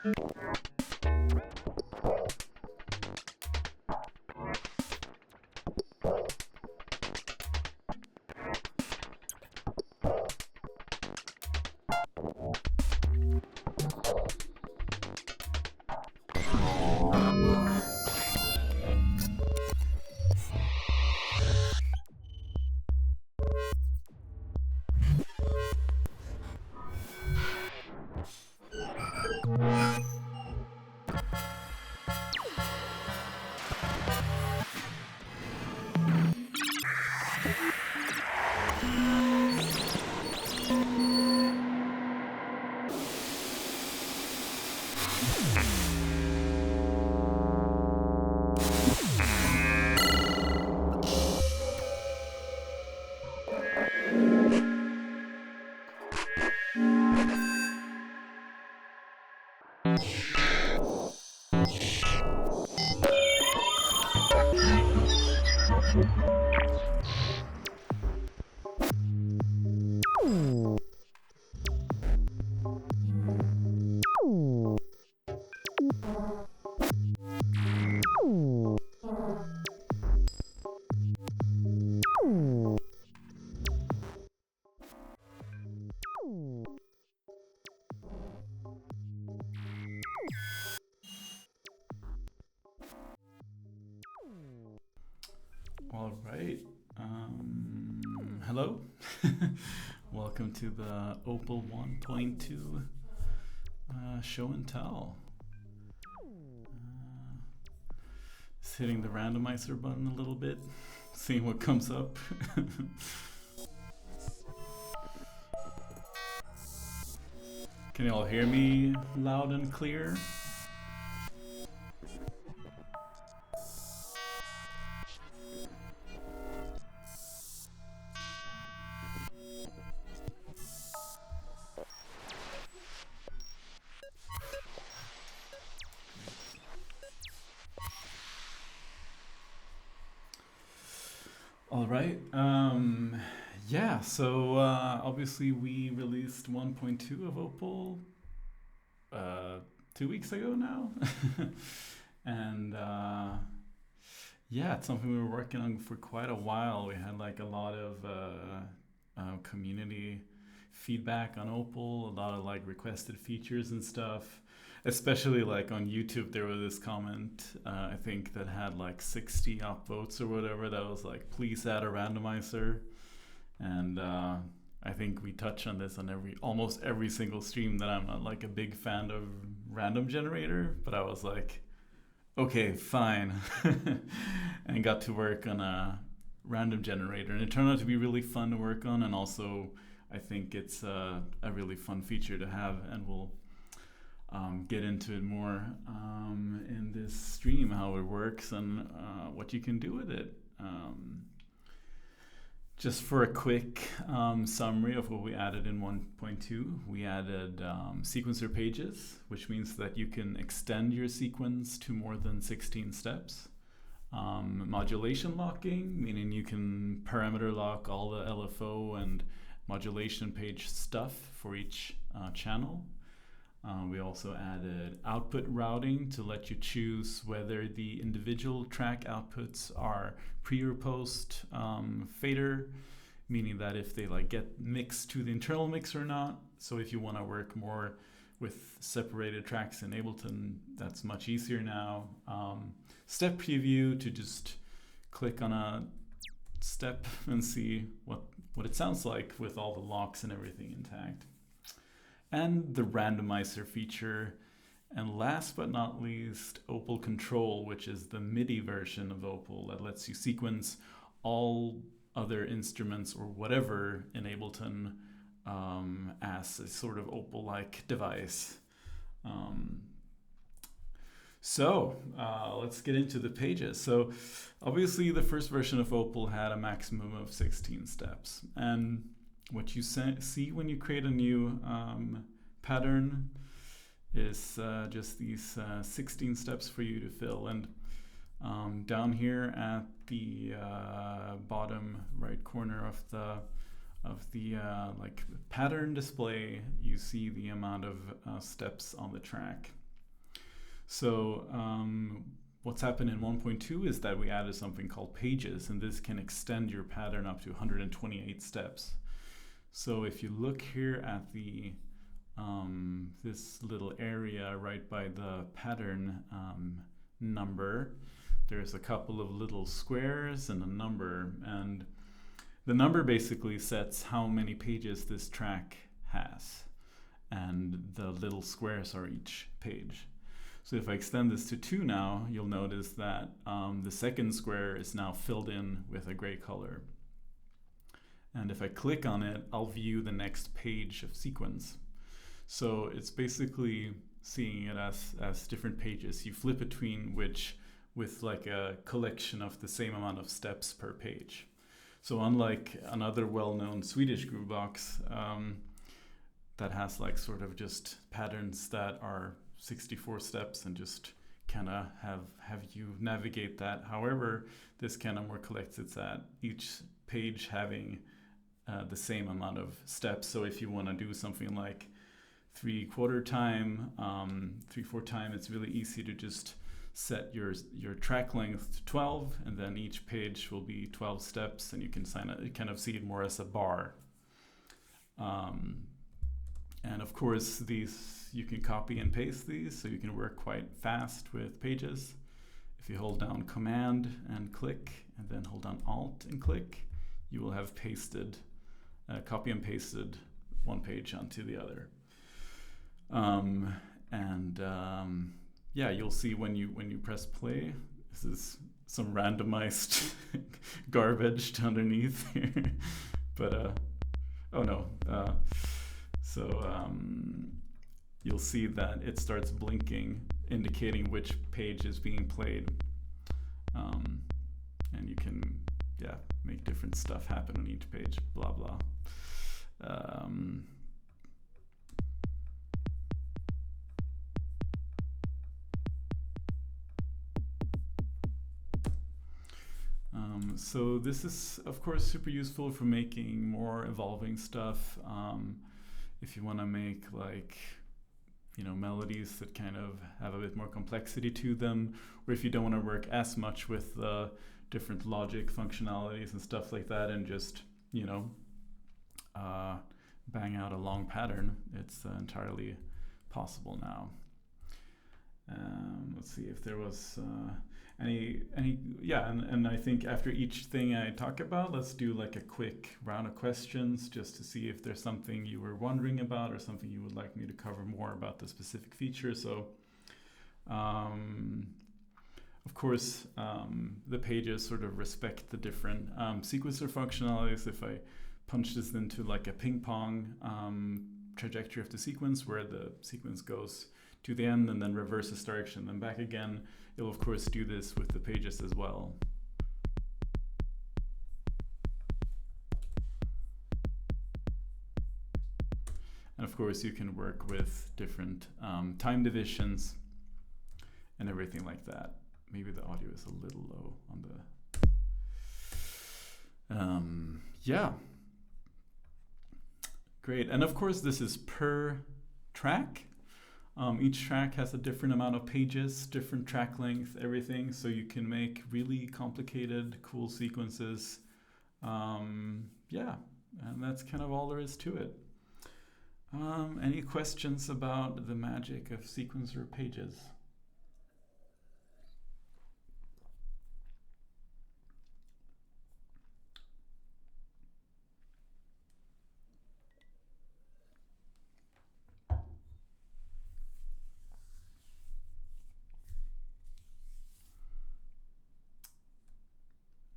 All right. Hello. Welcome to the Opal 1.2 show and tell. Just hitting the randomizer button a little bit, seeing what comes up. Can you all hear me loud and clear? All right. Yeah, so obviously we released 1.2 of Opal 2 weeks ago now. And yeah, it's something we were working on for quite a while. We had like a lot of community feedback on Opal, a lot of like requested features and stuff. Especially like on YouTube, there was this comment, I think, that had like 60 upvotes or whatever that was like, please add a randomizer. And I think we touch on this on almost every single stream, that I'm not like a big fan of random generator, but I was like, okay, fine. And got to work on a random generator, and it turned out to be really fun to work on. And also I think it's a really fun feature to have, and we'll get into it more in this stream, how it works and what you can do with it. Just for a quick summary of what we added in 1.2, we added sequencer pages, which means that you can extend your sequence to more than 16 steps. Modulation locking, meaning you can parameter lock all the LFO and modulation page stuff for each channel. We also added output routing to let you choose whether the individual track outputs are pre or post fader, meaning that if they like get mixed to the internal mix or not. So if you want to work more with separated tracks in Ableton, that's much easier now. Step preview to just click on a step and see what it sounds like with all the locks and everything intact. And the randomizer feature, and last but not least, Opal Control, which is the MIDI version of Opal that lets you sequence all other instruments or whatever in Ableton as a sort of Opal-like device. So let's get into the pages. So obviously the first version of Opal had a maximum of 16 steps, and what you see when you create a new pattern is just these 16 steps for you to fill. And down here at the bottom right corner of the like pattern display, you see the amount of steps on the track. So what's happened in 1.2 is that we added something called pages, and this can extend your pattern up to 128 steps. So if you look here at the this little area right by the pattern number, there's a couple of little squares and a number, and the number basically sets how many pages this track has, and the little squares are each page. So if I extend this to 2 now, you'll notice that the second square is now filled in with a gray color. And if I click on it, I'll view the next page of sequence. So it's basically seeing it as different pages. You flip between which with like a collection of the same amount of steps per page. So unlike another well-known Swedish groovebox that has like sort of just patterns that are 64 steps and just kind of have you navigate that. However, this kind of more collects it at each page having the same amount of steps. So if you want to do something like 3/4 time, 3/4 time, it's really easy to just set your track length to 12, and then each page will be 12 steps, and you can kind of see it more as a bar. And of course, these you can copy and paste these, so you can work quite fast with pages. If you hold down Command and click, and then hold down Alt and click, you will have pasted, copy and pasted one page onto the other. Yeah, you'll see when you press play, this is some randomized garbage underneath here. But oh no. You'll see that it starts blinking, indicating which page is being played. And you can, make different stuff happen on each page, blah, blah. So this is, of course, super useful for making more evolving stuff. If you want to make like, melodies that kind of have a bit more complexity to them, or if you don't want to work as much with the different logic functionalities and stuff like that, and just, bang out a long pattern, it's entirely possible now. Let's see if there was and I think after each thing I talk about, let's do like a quick round of questions just to see if there's something you were wondering about or something you would like me to cover more about the specific feature. So of course, the pages sort of respect the different sequencer functionalities. If I punch this into like a ping pong trajectory of the sequence, where the sequence goes to the end and then reverses direction, then back again, it'll of course do this with the pages as well. And of course you can work with different time divisions and everything like that. Maybe the audio is a little low on the... Great, and of course this is per track. Each track has a different amount of pages, different track length, everything, so you can make really complicated, cool sequences. And that's kind of all there is to it. Any questions about the magic of sequencer pages?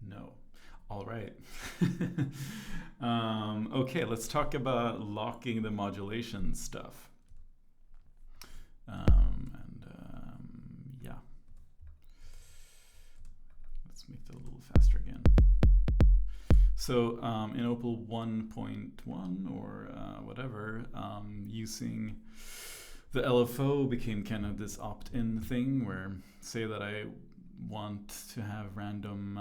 No. All right. Okay, let's talk about locking the modulation stuff. Let's make that a little faster again. So in Opal 1.1 or whatever, using the LFO became kind of this opt-in thing where, say that I want to have random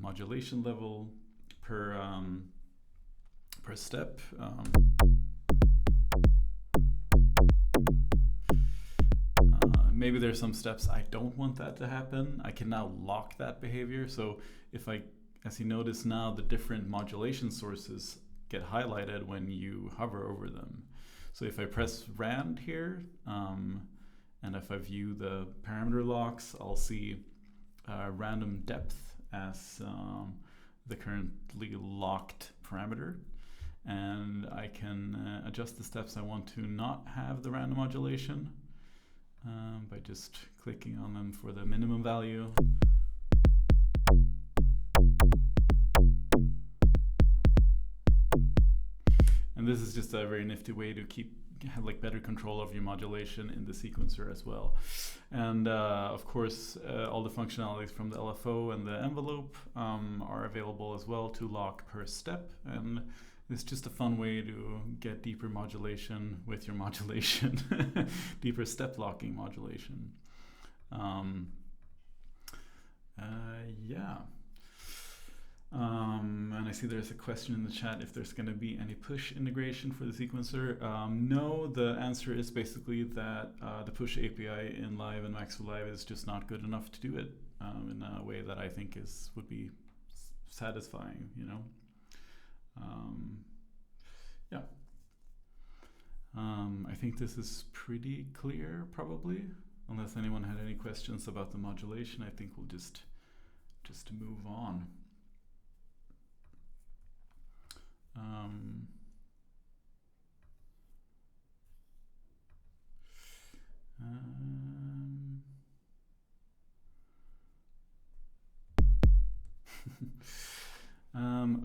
modulation level per step. maybe there's some steps I don't want that to happen. I can now lock that behavior. So if I, as you notice now, the different modulation sources get highlighted when you hover over them. So if I press rand here, and if I view the parameter locks, I'll see random depth as the currently locked parameter. And I can adjust the steps I want to not have the random modulation by just clicking on them for the minimum value. And this is just a very nifty way to have like better control of your modulation in the sequencer as well. And of course, all the functionalities from the LFO and the envelope are available as well to lock per step. And it's just a fun way to get deeper modulation with your modulation, deeper step locking modulation. Yeah. And I see there's a question in the chat if there's going to be any push integration for the sequencer. No, the answer is basically that the push API in Live and Maxwell Live is just not good enough to do it in a way that I think would be satisfying, you know. Yeah. I think this is pretty clear, probably. Unless anyone had any questions about the modulation, I think we'll just move on.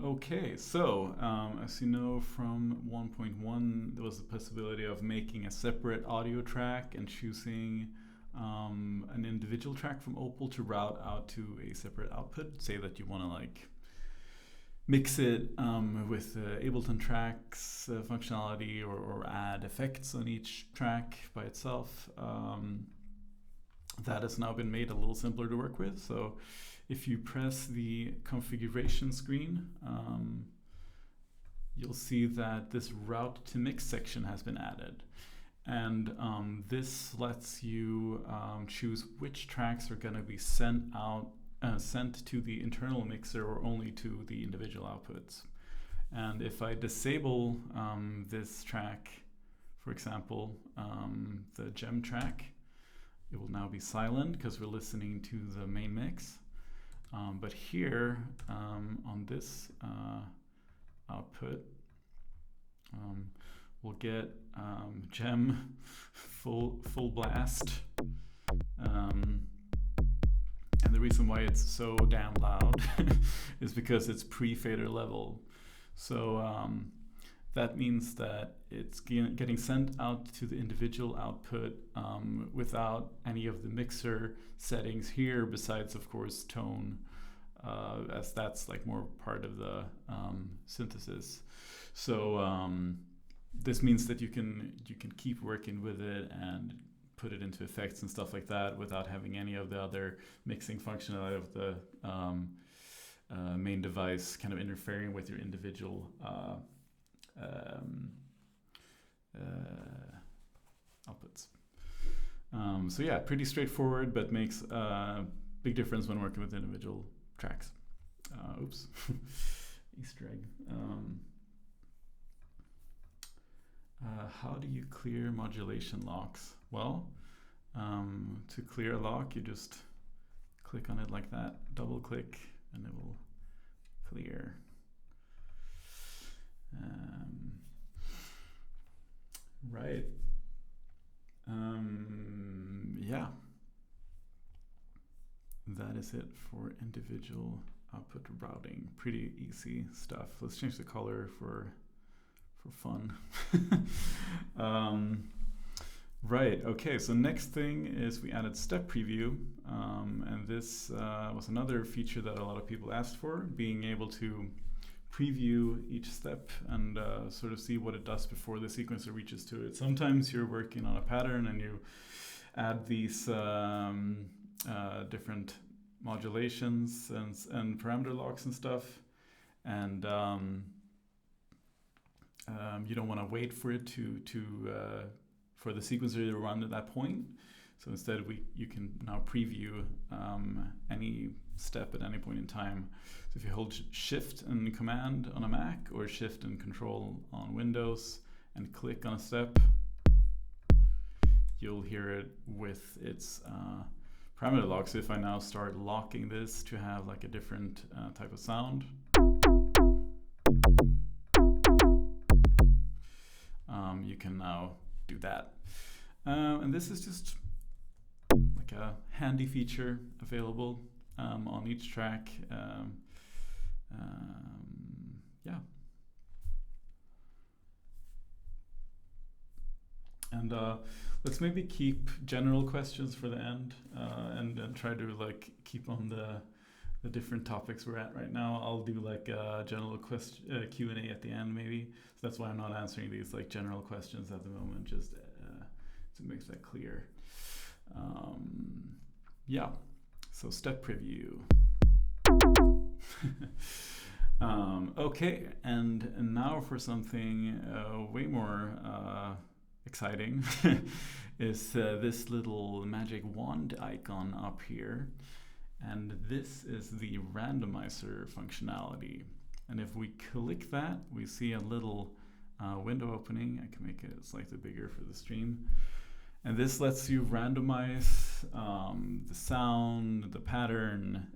Okay, so as you know from 1.1, there was the possibility of making a separate audio track and choosing an individual track from Opal to route out to a separate output. Say that you want to like mix it with Ableton tracks functionality or add effects on each track by itself. That has now been made a little simpler to work with. So if you press the configuration screen, you'll see that this route to mix section has been added. And this lets you choose which tracks are going to be sent to the internal mixer or only to the individual outputs. And if I disable this track, for example, the gem track, it will now be silent because we're listening to the main mix. But here on this output, we'll get gem full blast. And the reason why it's so damn loud is because it's pre-fader level. So that means that it's getting sent out to the individual output without any of the mixer settings here, besides, of course, tone, as that's like more part of the synthesis. So this means that you can keep working with it and put it into effects and stuff like that without having any of the other mixing functionality of the main device kind of interfering with your individual outputs. So yeah, pretty straightforward, but makes a big difference when working with individual tracks. Oops, Easter egg. How do you clear modulation locks? Well, to clear a lock, you just click on it like that, double click, and it will clear. Right. Yeah. That is it for individual output routing. Pretty easy stuff. Let's change the color for fun. Right, okay, so next thing is we added step preview, and this was another feature that a lot of people asked for, being able to preview each step and sort of see what it does before the sequencer reaches to it. Sometimes you're working on a pattern and you add these different modulations and parameter locks and stuff, and you don't want to wait for it for the sequencer to run at that point. So instead, you can now preview any step at any point in time. So if you hold Shift and Command on a Mac, or Shift and Control on Windows, and click on a step, you'll hear it with its parameter lock. So if I now start locking this to have like a different type of sound, you can now do that. And this is just like a handy feature available on each track. Yeah. And let's maybe keep general questions for the end, and try to like keep on the different topics we're at right now. I'll do like a general Q&A at the end maybe. So that's why I'm not answering these like general questions at the moment, just to make that clear. Yeah, so step preview. Okay, and now for something way more exciting is this little magic wand icon up here. And this is the randomizer functionality. And if we click that, we see a little window opening. I can make it slightly bigger for the stream. And this lets you randomize the sound, the pattern,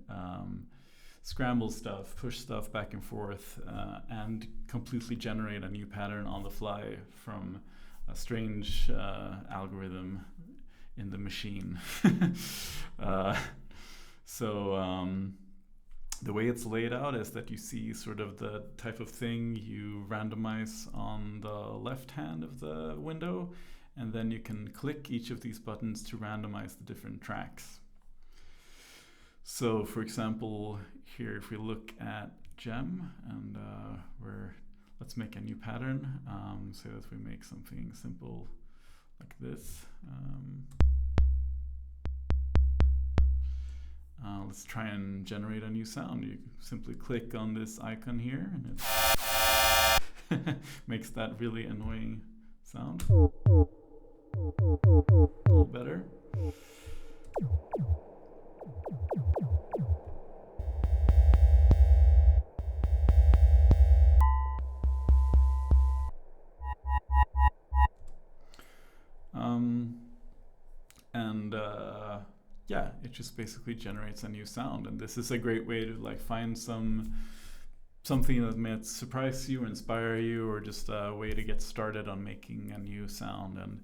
scramble stuff, push stuff back and forth, and completely generate a new pattern on the fly from a strange algorithm in the machine. So the way it's laid out is that you see sort of the type of thing you randomize on the left hand of the window, and then you can click each of these buttons to randomize the different tracks. So for example, here if we look at gem, and let's make a new pattern, so that we make something simple like this. Let's try and generate a new sound. You simply click on this icon here, and it makes that really annoying sound. A little better. Yeah, it just basically generates a new sound, and this is a great way to like find something that might surprise you, inspire you, or just a way to get started on making a new sound. And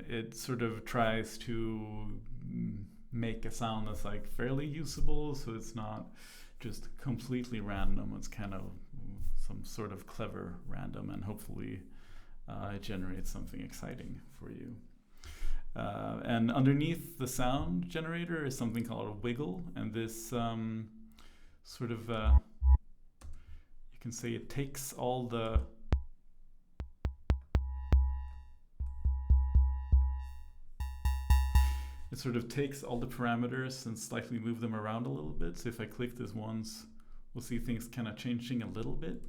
it sort of tries to make a sound that's like fairly usable, so it's not just completely random. It's kind of some sort of clever random, and hopefully it generates something exciting for you. And underneath the sound generator is something called a wiggle, and this sort of you can say it takes all the parameters and slightly move them around a little bit. So if I click this once, we'll see things kind of changing a little bit.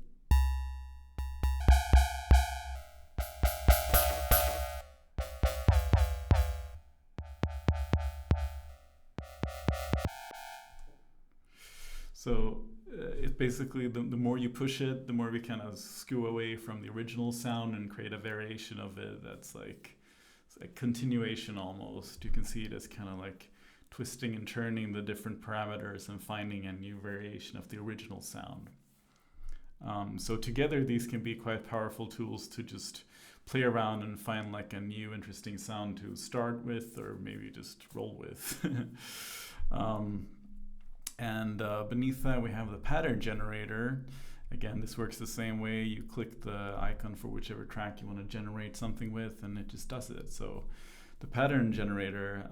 So it basically, the more you push it, the more we kind of skew away from the original sound and create a variation of it that's like a continuation almost. You can see it as kind of like twisting and turning the different parameters and finding a new variation of the original sound. So together these can be quite powerful tools to just play around and find like a new interesting sound to start with, or maybe just roll with. And beneath that we have the pattern generator. Again, this works the same way. You click the icon for whichever track you want to generate something with, and it just does it. So the pattern generator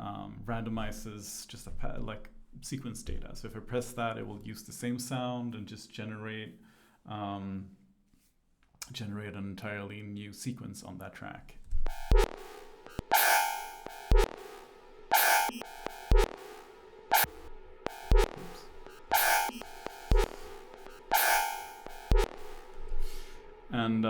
randomizes just like sequence data. So if I press that, it will use the same sound and just generate an entirely new sequence on that track. And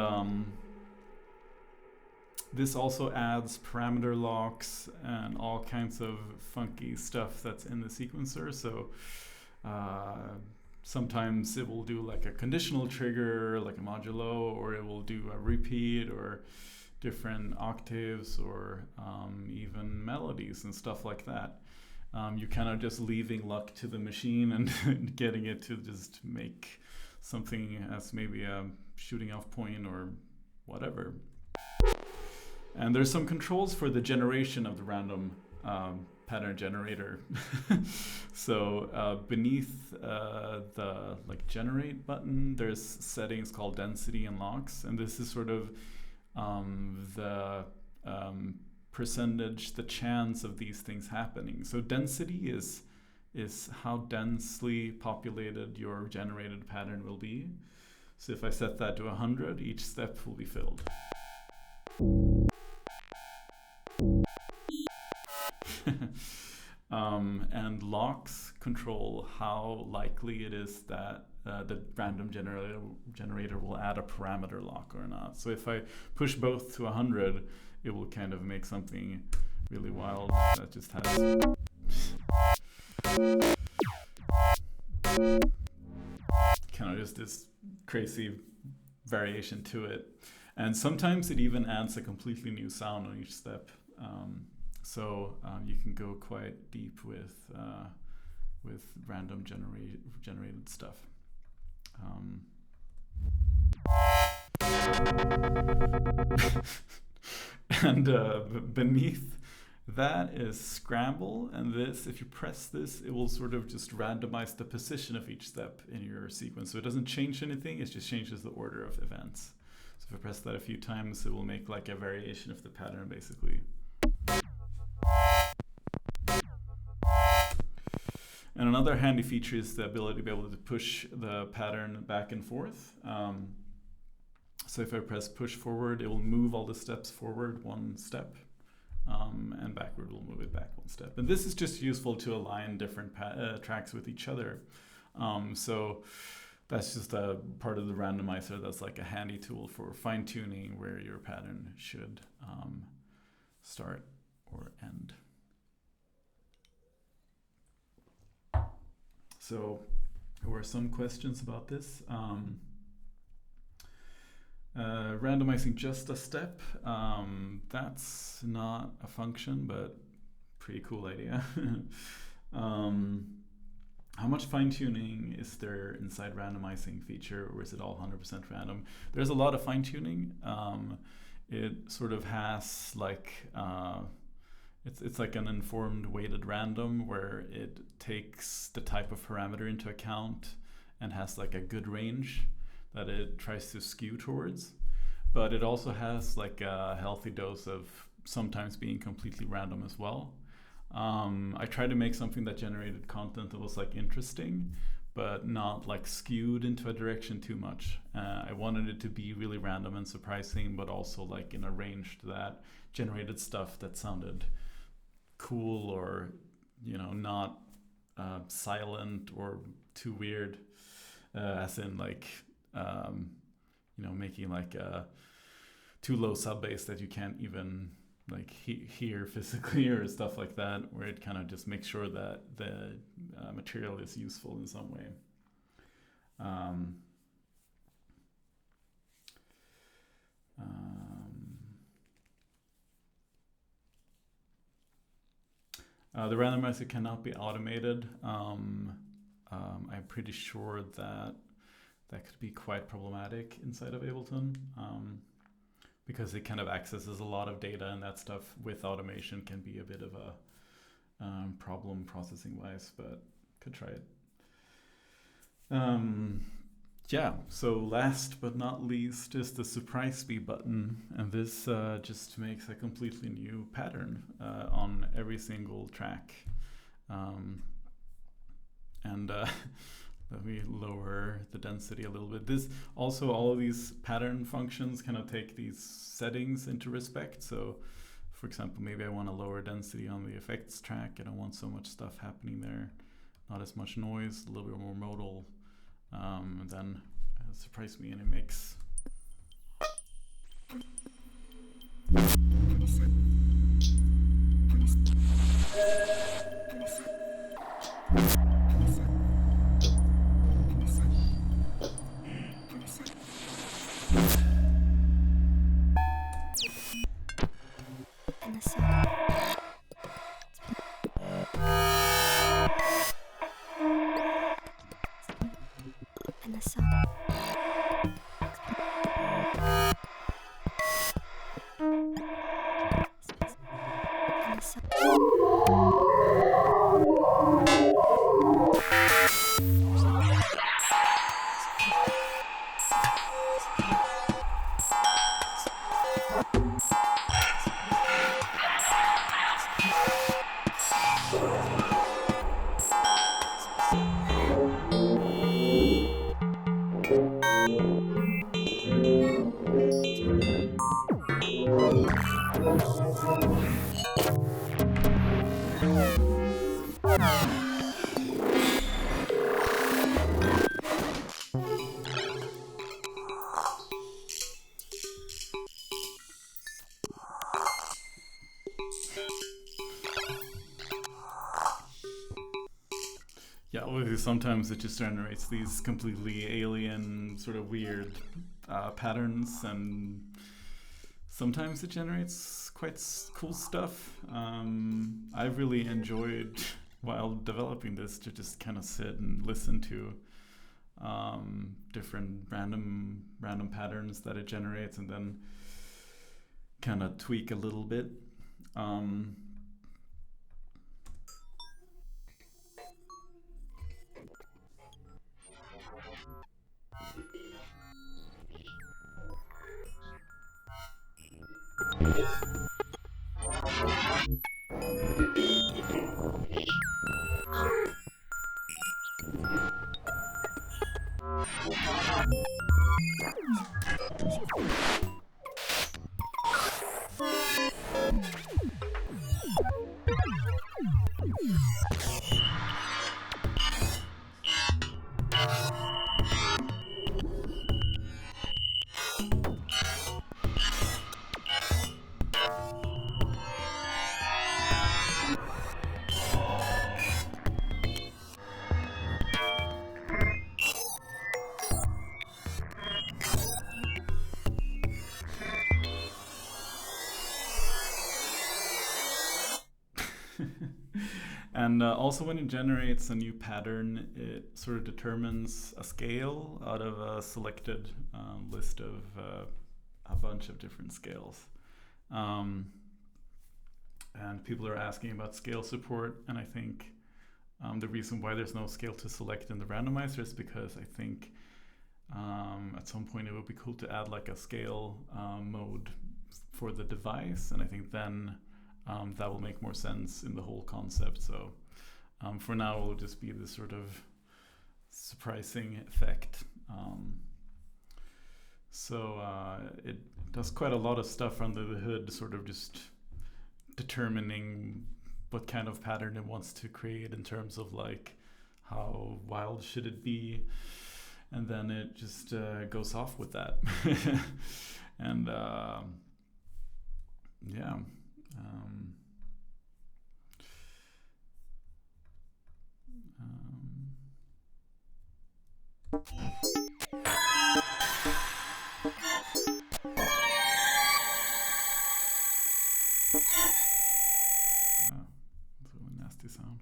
This also adds parameter locks and all kinds of funky stuff that's in the sequencer. So sometimes it will do like a conditional trigger, like a modulo, or it will do a repeat, or different octaves, or even melodies and stuff like that. You're kind of just leaving luck to the machine and getting it to just make something as maybe a shooting off point or whatever. And there's some controls for the generation of the random pattern generator. So beneath the like generate button, there's settings called density and locks, and this is sort of the percentage, the chance of these things happening. So density is how densely populated your generated pattern will be. So if I set that to 100, each step will be filled. And locks control how likely it is that the random generator will add a parameter lock or not. So if I push both to 100, it will kind of make something really wild that just has kind of just this crazy variation to it. And sometimes it even adds a completely new sound on each step. So you can go quite deep with random generated stuff. And beneath that is scramble, and this, if you press this, it will sort of just randomize the position of each step in your sequence. So it doesn't change anything, it just changes the order of events. So if I press that a few times, it will make like a variation of the pattern basically. And another handy feature is the ability to be able to push the pattern back and forth. So if I press push forward, it will move all the steps forward one step, and backward will move it back one step. And this is just useful to align different tracks with each other. So that's just a part of the randomizer that's like a handy tool for fine-tuning where your pattern should start or end. So there were some questions about this. Randomizing just a step, that's not a function, but pretty cool idea. How much fine-tuning is there inside randomizing feature, or is it all 100% random? There's a lot of fine-tuning. It sort of has like it's like an informed weighted random where it takes the type of parameter into account and has like a good range that it tries to skew towards. But it also has like a healthy dose of sometimes being completely random as well. I tried to make something that generated content that was like interesting, but not like skewed into a direction too much. I wanted it to be really random and surprising, but also like in a range that generated stuff that sounded cool or, you know, not silent or too weird, as in like, you know, making like a too low sub bass that you can't even like hear physically or stuff like that, where it kind of just makes sure that the material is useful in some way. The randomizer cannot be automated. I'm pretty sure that could be quite problematic inside of Ableton, because it kind of accesses a lot of data, and that stuff with automation can be a bit of a problem processing wise, but could try it. Yeah, so last but not least is the surprise me button, and this just makes a completely new pattern on every single track. Let me lower the density a little bit. This also, all of these pattern functions kind of take these settings into respect. So for example, maybe I want a lower density on the effects track. I don't want so much stuff happening there. Not as much noise, a little bit more modal. And then surprise me, and it makes Yeah, obviously sometimes it just generates these completely alien, sort of weird patterns, and sometimes it generates quite cool stuff. I've really enjoyed, while developing this, to just kind of sit and listen to different random patterns that it generates, and then kind of tweak a little bit. And also when it generates a new pattern, it sort of determines a scale out of a selected list of a bunch of different scales. And people are asking about scale support, and I think the reason why there's no scale to select in the randomizer is because I think at some point it would be cool to add like a scale mode for the device, and I think then that will make more sense in the whole concept. So for now it will just be this sort of surprising effect. So it does quite a lot of stuff under the hood, sort of just determining what kind of pattern it wants to create in terms of like how wild should it be, and then it just goes off with that. And yeah. That's a nasty sound.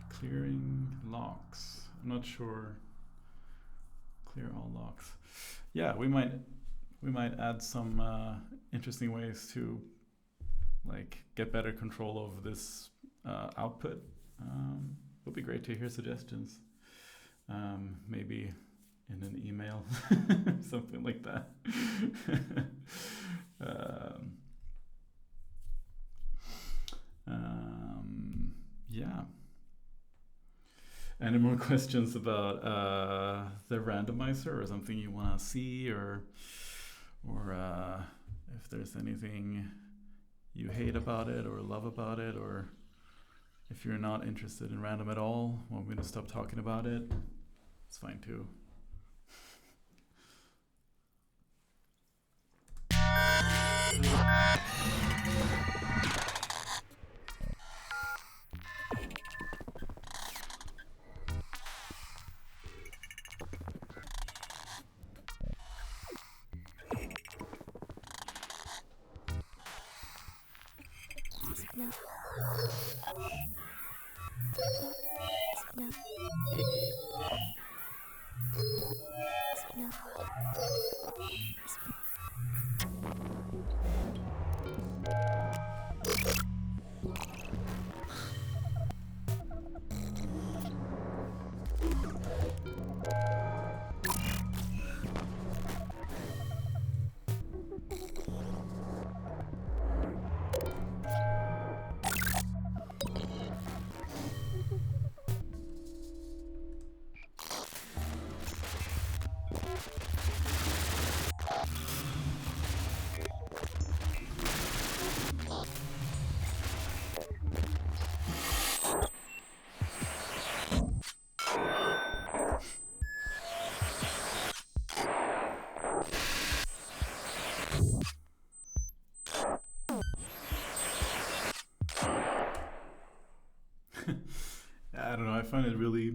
Clearing locks. I'm not sure. Clear all locks. Yeah, we might add some interesting ways to like get better control of this output. It would be great to hear suggestions. Maybe in an email, something like that. Yeah. Any more questions about the randomizer, or something you want to see, or if there's anything you hate about it or love about it, or if you're not interested in random at all, want me to stop talking about it, it's fine too. I don't know. I find it really,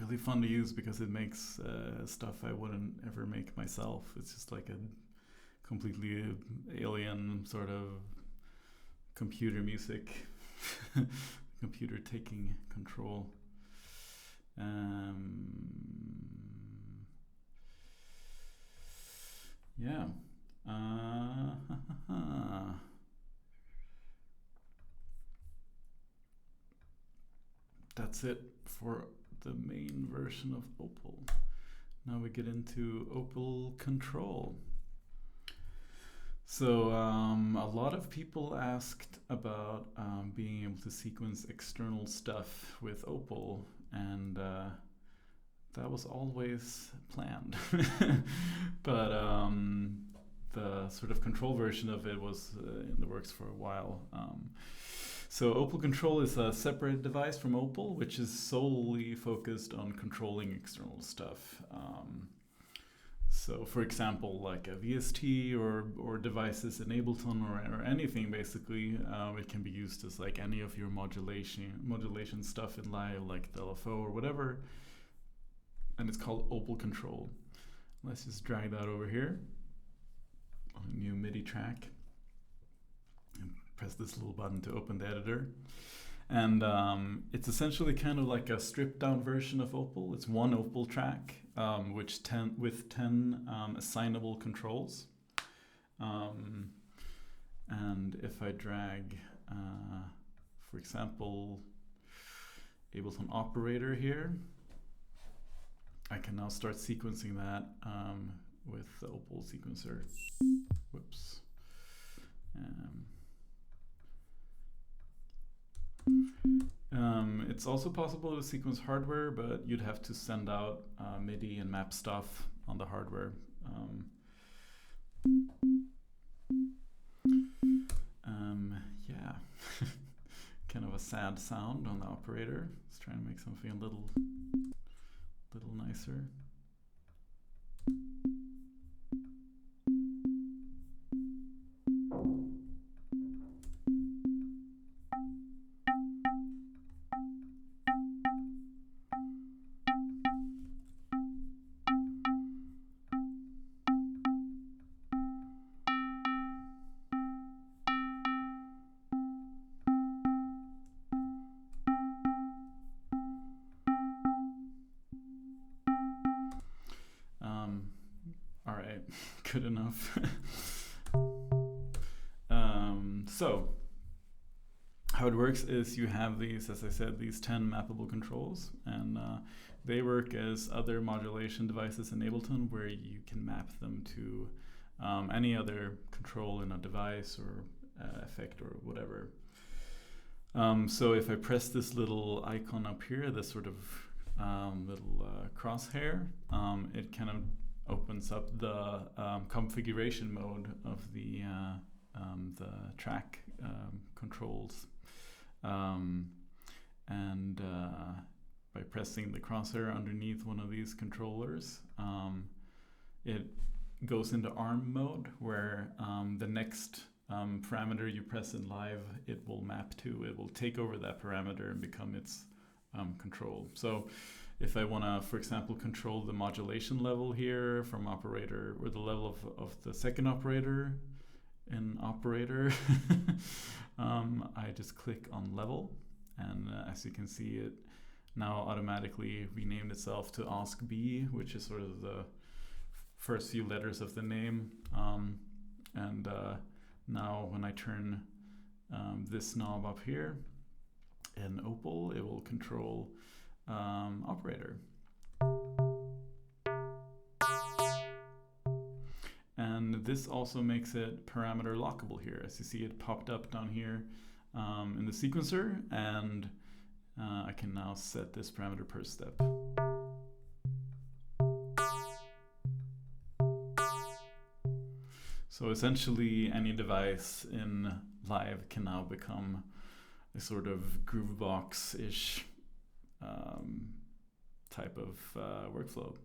really fun to use because it makes stuff I wouldn't ever make myself. It's just like a completely alien sort of computer music, computer taking control. Yeah. That's it for the main version of Opal. Now we get into Opal-Ctl. So a lot of people asked about being able to sequence external stuff with Opal, and that was always planned. But the sort of control version of it was in the works for a while. So Opal-Ctl is a separate device from Opal, which is solely focused on controlling external stuff. So for example, like a VST or devices in Ableton or anything basically, it can be used as like any of your modulation stuff in live, like the LFO or whatever. And it's called Opal-Ctl. Let's just drag that over here on a new MIDI track. Press this little button to open the editor, and it's essentially kind of like a stripped down version of Opal. It's one Opal track with 10 assignable controls, and if I drag for example Ableton operator here, I can now start sequencing that with the Opal sequencer. Whoops. It's also possible to sequence hardware, but you'd have to send out MIDI and map stuff on the hardware. Yeah, kind of a sad sound on the operator. Let's try and make something a little nicer. All right, good enough. So how it works is you have these, as I said, these 10 mappable controls, and they work as other modulation devices in Ableton, where you can map them to any other control in a device or effect or whatever. So if I press this little icon up here, this sort of little crosshair, it kind of opens up the configuration mode of the track controls, and by pressing the crosshair underneath one of these controllers, it goes into ARM mode, where the next parameter you press in live, it will map to. It will take over that parameter and become its control. So if I want to, for example, control the modulation level here from operator, or the level of the second operator, in operator, I just click on level, and as you can see, it now automatically renamed itself to ask B, which is sort of the first few letters of the name. And now when I turn this knob up here in Opal, it will control operator. And this also makes it parameter lockable here. As you see, it popped up down here in the sequencer, and I can now set this parameter per step. So essentially, any device in Live can now become a sort of Groovebox-ish type of workflow.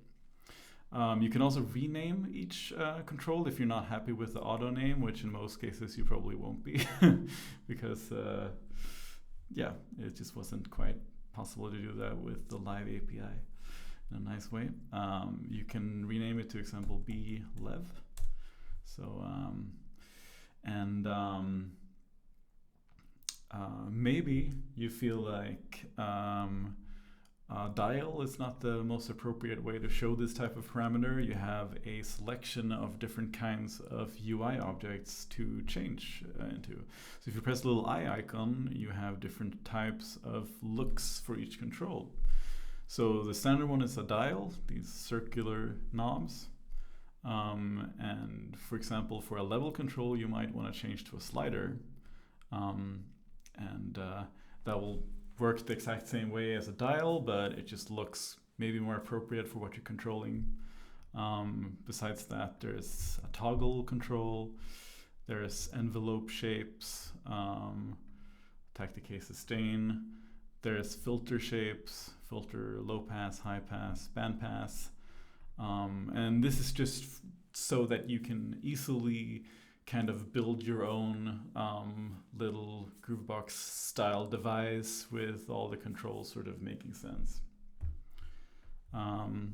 You can also rename each control if you're not happy with the auto name, which in most cases you probably won't be, because yeah, it just wasn't quite possible to do that with the Live API in a nice way. You can rename it to example B-Lev. So maybe you feel like dial is not the most appropriate way to show this type of parameter. You have a selection of different kinds of UI objects to change into. So if you press the little eye icon, you have different types of looks for each control. So the standard one is a dial, these circular knobs. And for example, for a level control, you might want to change to a slider. That will work the exact same way as a dial, but it just looks maybe more appropriate for what you're controlling. Besides that, there's a toggle control, there's envelope shapes, attack decay sustain, there's filter shapes, filter low pass, high pass, band pass. And this is just so that you can easily kind of build your own little Groovebox style device with all the controls sort of making sense. And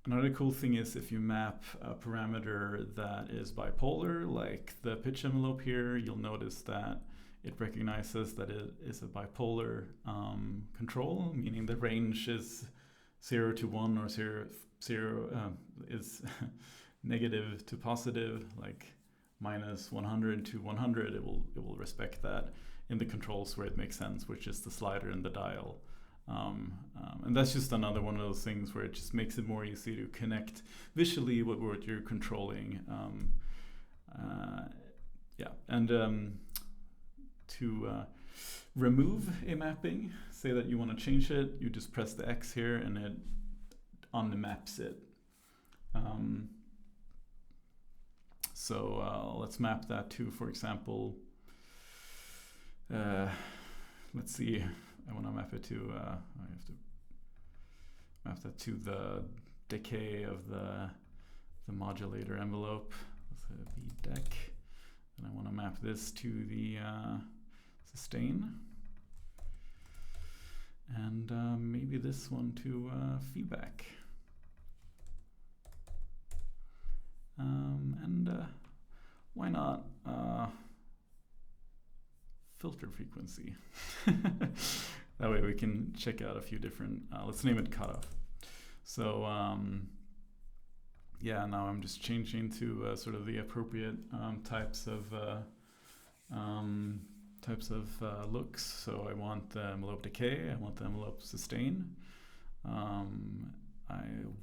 another cool thing is if you map a parameter that is bipolar, like the pitch envelope here, you'll notice that it recognizes that it is a bipolar control, meaning the range is 0 to 1 or 0 is negative to positive, like minus 100 to 100. It will respect that in the controls where it makes sense, which is the slider and the dial. And that's just another one of those things where it just makes it more easy to connect visually what you're controlling. To remove a mapping, say that you want to change it, you just press the X here and it unmaps it. So let's map that to, for example, let's see, I want to map it to, I have to map that to the decay of the modulator envelope. Let's B deck. And I want to map this to the sustain. And maybe this one to feedback. Why not filter frequency? That way we can check out a few different, let's name it cutoff. So yeah, now I'm just changing to sort of the appropriate types of looks. So I want the envelope decay, I want the envelope sustain. I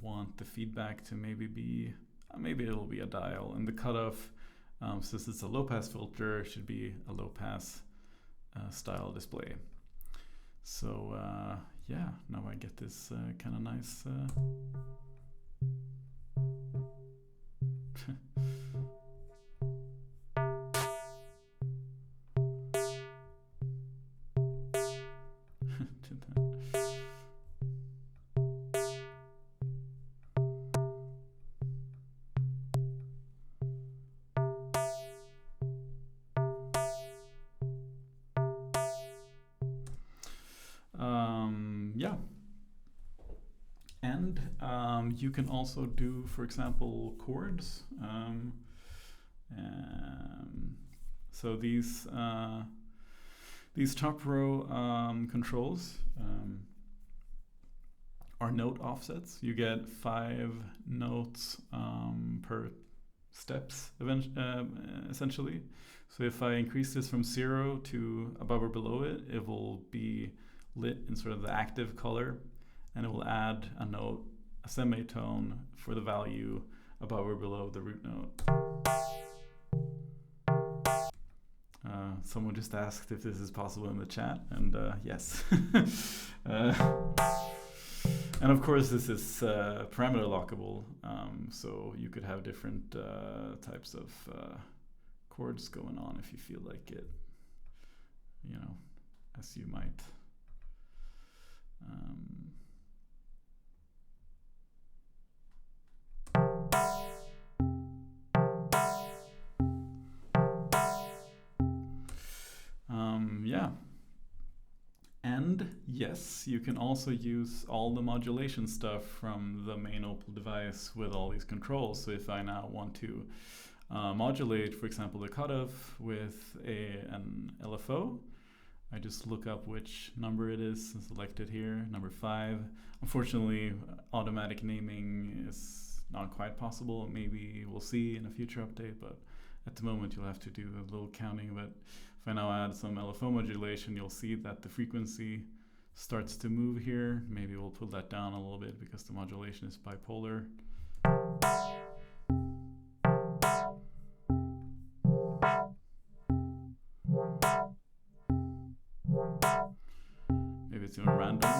want the feedback to maybe be, maybe it'll be a dial. And the cutoff, since it's a low pass filter, should be a low pass style display. So yeah, now I get this kind of nice yeah. And you can also do, for example, chords. So these top row controls are note offsets. You get 5 notes per steps essentially. So if I increase this from 0 to above or below it, it will be lit in sort of the active color, and it will add a note, a semitone, for the value above or below the root note. Someone just asked if this is possible in the chat, and yes. And of course this is parameter lockable, so you could have different types of chords going on if you feel like it, you know, as you might. Yeah. And yes, you can also use all the modulation stuff from the main Opal device with all these controls. So if I now want to modulate, for example, the cutoff with an LFO, I just look up which number it is and select it here, number 5. Unfortunately, automatic naming is not quite possible. Maybe we'll see in a future update, but at the moment you'll have to do a little counting. But if I now add some LFO modulation, you'll see that the frequency starts to move here. Maybe we'll pull that down a little bit because the modulation is bipolar. Maybe it's even random.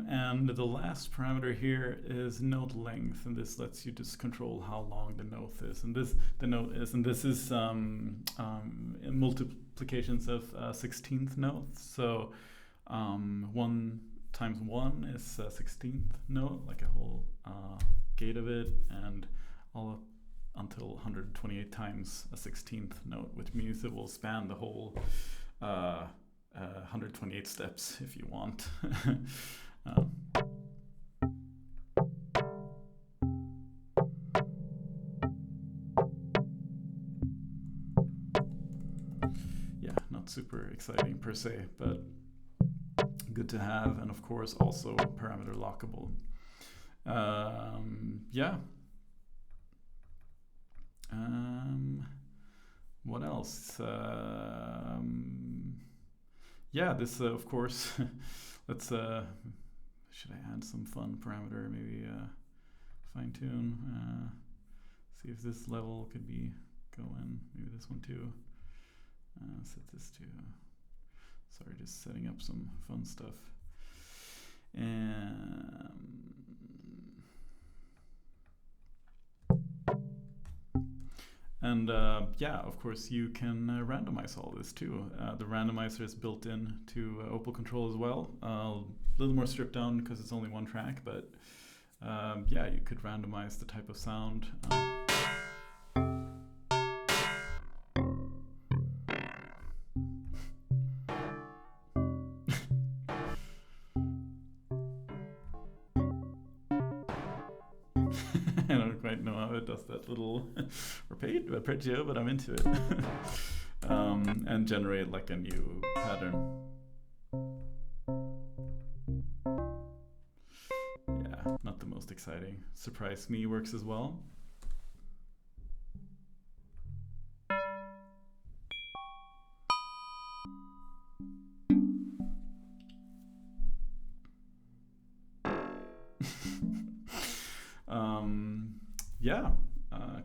And the last parameter here is note length, and this lets you just control how long the note is. And this is multiplications of 16th notes. So 1 times 1 is a 16th note, like a whole gate of it, and all up until 128 times a 16th note, which means it will span the whole 128 steps if you want. Yeah, not super exciting per se, but good to have, and of course also parameter lockable. Yeah. What else? Yeah, this of course. Let's should I add some fun parameter? Maybe fine tune. See if this level could be going. Maybe this one too. Set this to. Sorry, just setting up some fun stuff. And yeah, of course, you can randomize all this too. The randomizer is built in to Opal control as well. A little more stripped down because it's only one track, but yeah, you could randomize the type of sound. I don't quite know how it does that little arpeggio, but I'm into it. And generate like a new pattern. Yeah, not the most exciting. Surprise Me works as well. Yeah,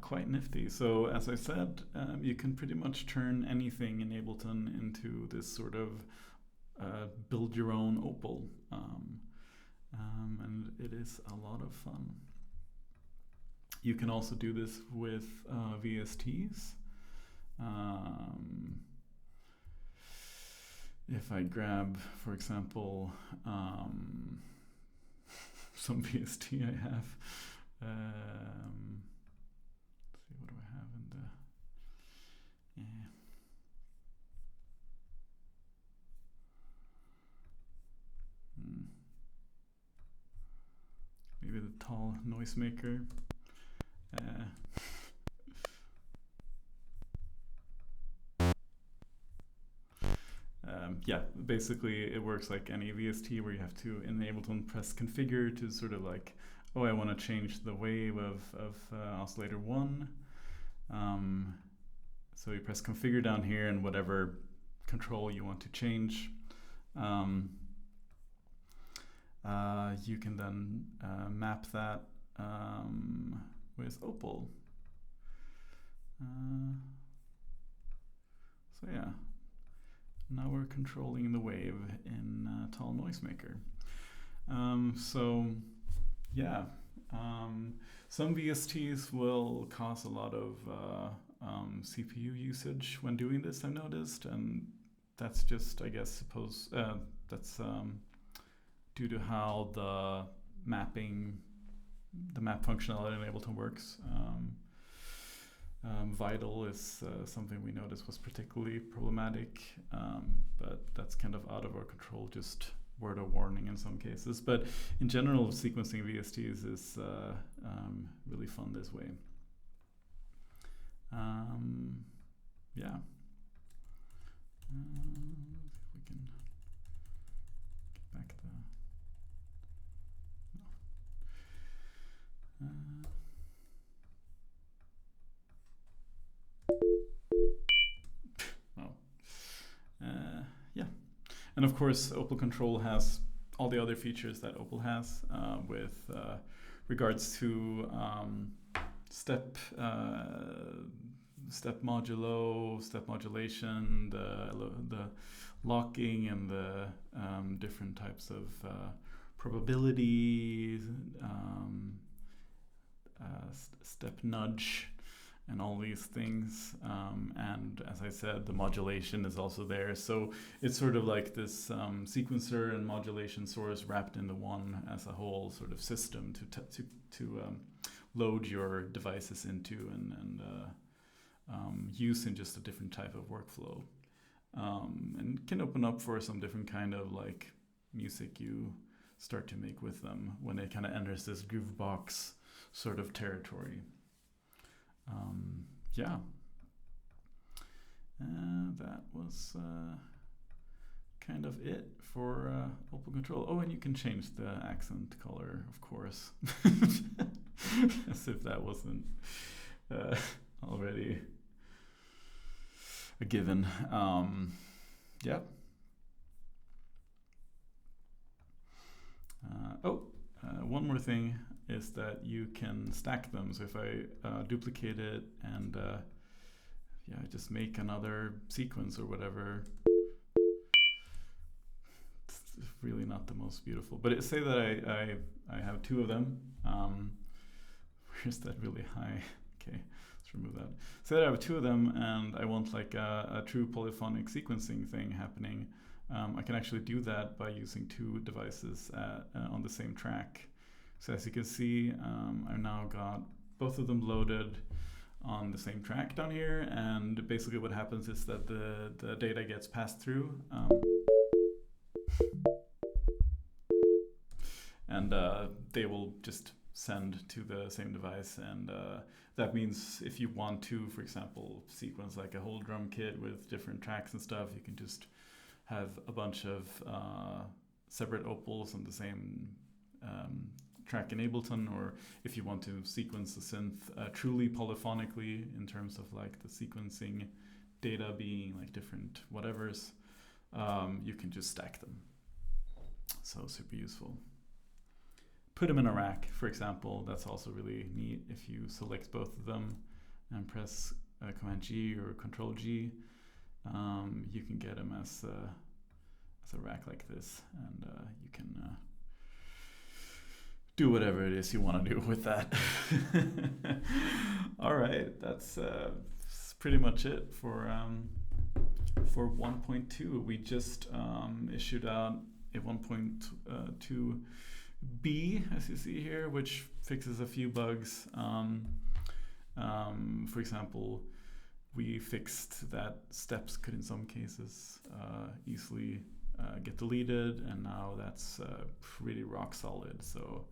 quite nifty. So as I said, you can pretty much turn anything in Ableton into this sort of build your own Opal. And it is a lot of fun. You can also do this with VSTs. if I grab, for example, some VST I have, let's see, what do I have in the, maybe the tall noisemaker. Yeah, basically it works like any VST where you have to in Ableton press configure to sort of like, oh, I want to change the wave of oscillator 1. So you press configure down here and whatever control you want to change. You can then map that with Opal. So yeah, now we're controlling the wave in Tall Noisemaker. So yeah, some VSTs will cause a lot of CPU usage when doing this, I've noticed, and that's just, I guess, that's due to how the map functionality in Ableton works. Vital is something we noticed was particularly problematic, but that's kind of out of our control, just word of warning in some cases. But in general, sequencing VSTs is really fun this way. Yeah. If we can get back the... Yeah, and of course Opal Control has all the other features that Opal has with regards to step modulo, step modulation, the locking, and the different types of probabilities, step nudge, and all these things. And as I said, the modulation is also there. So it's sort of like this sequencer and modulation source wrapped into one as a whole sort of system to load your devices into and use in just a different type of workflow. And can open up for some different kind of like music you start to make with them when it kind of enters this groove box sort of territory. Yeah, that was kind of it for Opal Control. Oh, and you can change the accent color, of course, as if that wasn't already a given. Yeah. One more thing is that you can stack them. So if I duplicate it and just make another sequence or whatever, it's really not the most beautiful. But say that I have two of them. Where's that really high? Okay, let's remove that. Say that I have two of them and I want like a true polyphonic sequencing thing happening. I can actually do that by using two devices on the same track. So as you can see, I've now got both of them loaded on the same track down here, and basically what happens is that the data gets passed through, and they will just send to the same device, and that means if you want to, for example, sequence like a whole drum kit with different tracks and stuff, you can just have a bunch of separate opals on the same track in Ableton, or if you want to sequence the synth truly polyphonically in terms of like the sequencing data being like different whatevers, you can just stack them. So super useful. Put them in a rack, for example. That's also really neat. If you select both of them and press Command G or Control G, you can get them as a rack like this, and you can do whatever it is you want to do with that. All right, that's pretty much it for for 1.2. We just issued out a 1.2b, as you see here, which fixes a few bugs. For example, we fixed that steps could in some cases easily get deleted, and now that's pretty rock solid. So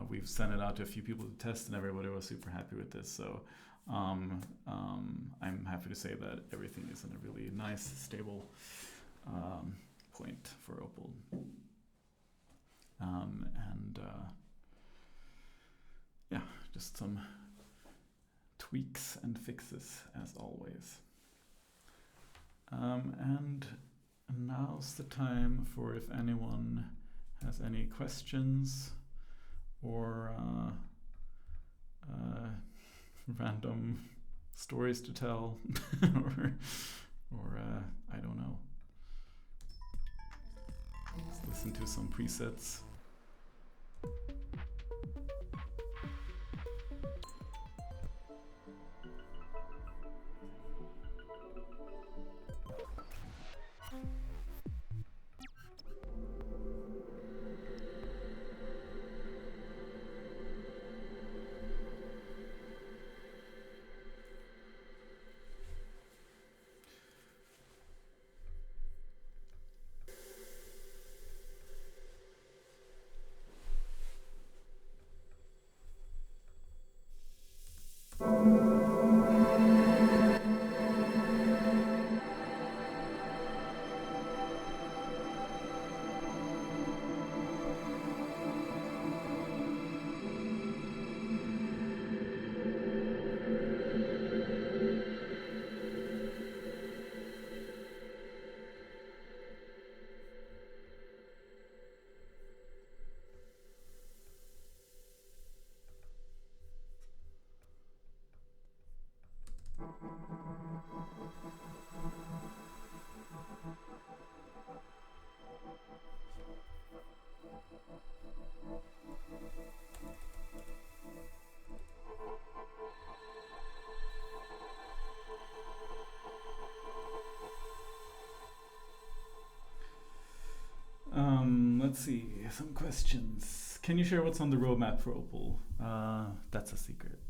we've sent it out to a few people to test, and everybody was super happy with this. So I'm happy to say that everything is in a really nice, stable point for Opal. Yeah, just some tweaks and fixes as always. And now's the time for if anyone has any questions or random stories to tell, or I don't know. Let's listen to some presets. Let's see, some questions. Can you share what's on the roadmap for Opal? That's a secret.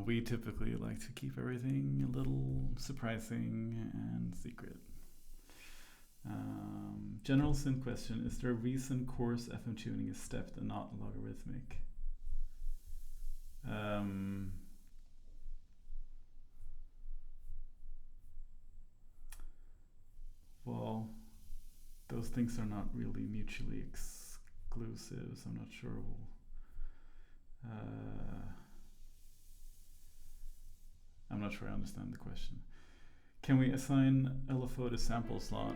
We typically like to keep everything a little surprising and secret. General synth question, is there a reason coarse FM tuning is stepped and not logarithmic? Well, those things are not really mutually exclusive, so I'm not sure I'm not sure I understand the question. Can we assign LFO to sample slot?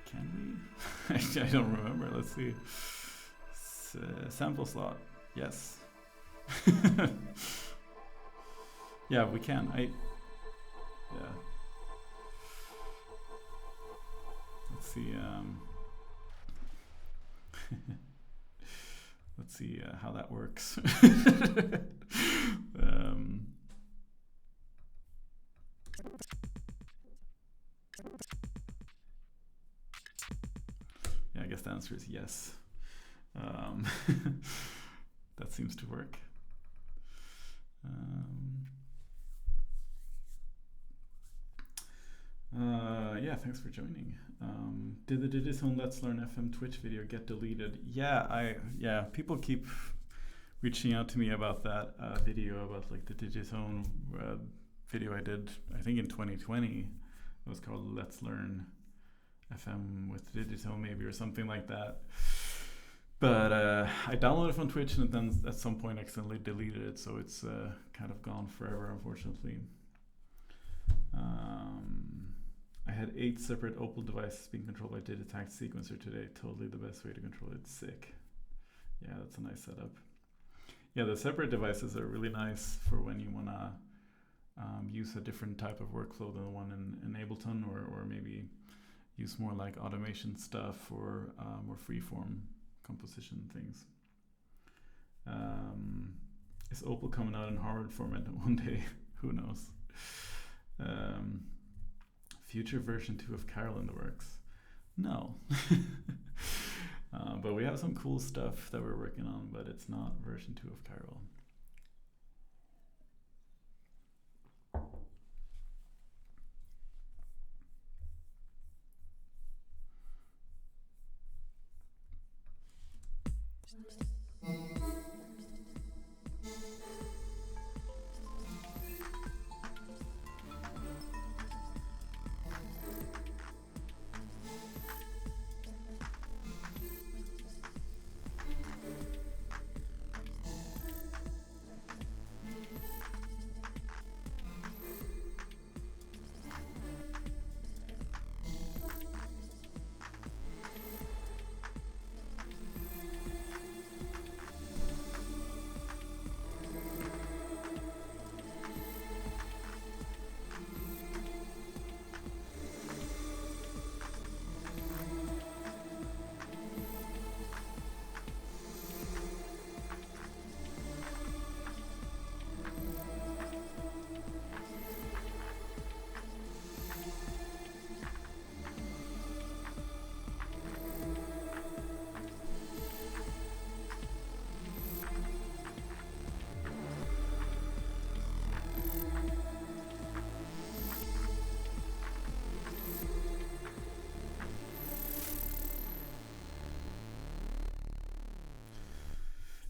Can we? I don't remember. Let's see. Sample slot. Yes. Yeah, we can. Yeah. Let's see. Let's see how that works. Yeah, I guess the answer is yes. That seems to work. Yeah, thanks for joining. Did the Digitone Let's Learn FM Twitch video get deleted? Yeah, people keep reaching out to me about that video, about like the Digitone video I did, I think in 2020. It was called Let's Learn FM with Digitone maybe, or something like that. But I downloaded it from Twitch and then at some point accidentally deleted it, so it's kind of gone forever, unfortunately. I had 8 separate Opal devices being controlled by Digitact sequencer today. Totally the best way to control it. Sick. Yeah, that's a nice setup. Yeah, the separate devices are really nice for when you want to use a different type of workflow than the one in Ableton, or maybe use more like automation stuff or more freeform composition things. Is Opal coming out in Harvard format one day? Who knows? Future version 2 of Carol in the works. No. But we have some cool stuff that we're working on, but it's not version 2 of Carol.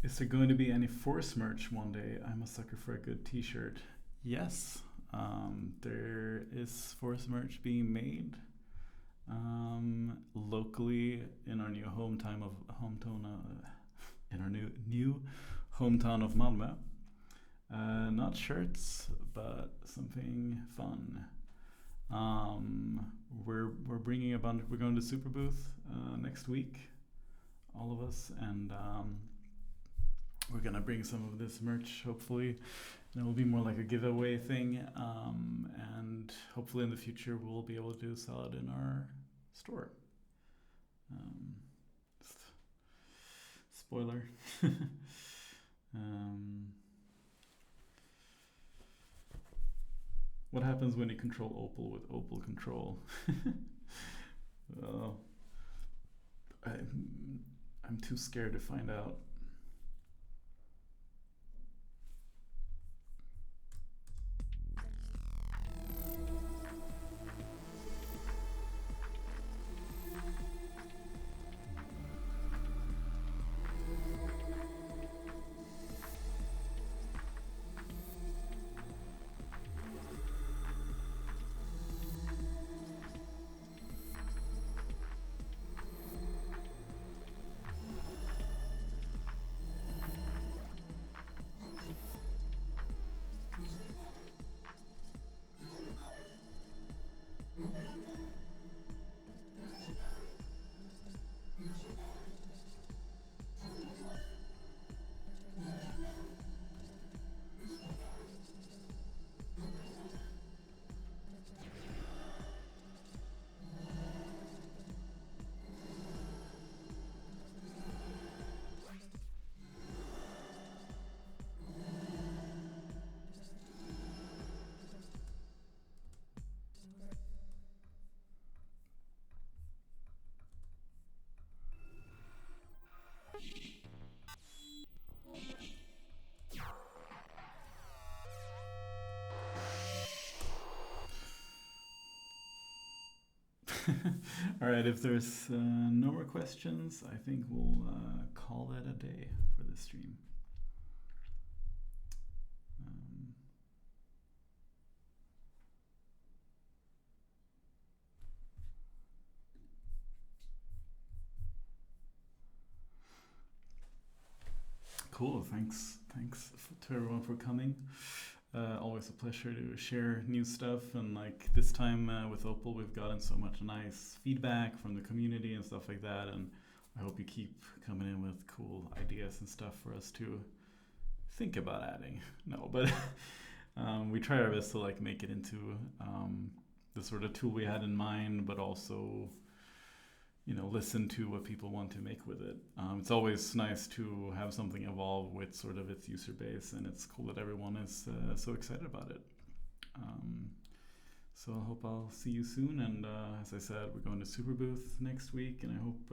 Is there going to be any Force merch one day? I'm a sucker for a good t-shirt. Yes, there is Force merch being made locally in our new hometown of Malmö. Not shirts, but something fun. We're bringing a bunch. We're going to Super Booth next week, all of us, and we're gonna bring some of this merch, hopefully. And it will be more like a giveaway thing, and hopefully in the future we'll be able to sell it in our store. Spoiler. What happens when you control Opal with Opal-Ctl? Well, I'm too scared to find out. All right, if there's no more questions, I think we'll call that a day for this stream. Cool, thanks to everyone for coming. Always a pleasure to share new stuff, and like this time with Opal we've gotten so much nice feedback from the community and stuff like that, and I hope you keep coming in with cool ideas and stuff for us to think about adding. No, but we try our best to like make it into the sort of tool we had in mind, but also listen to what people want to make with it. It's always nice to have something evolve with sort of its user base, and it's cool that everyone is so excited about it. So I hope I'll see you soon. And as I said, we're going to Super Booth next week, and I hope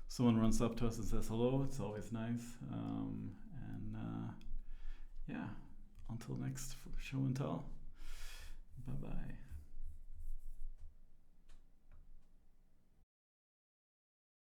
someone runs up to us and says hello. It's always nice. Yeah, until next show and tell. Bye bye.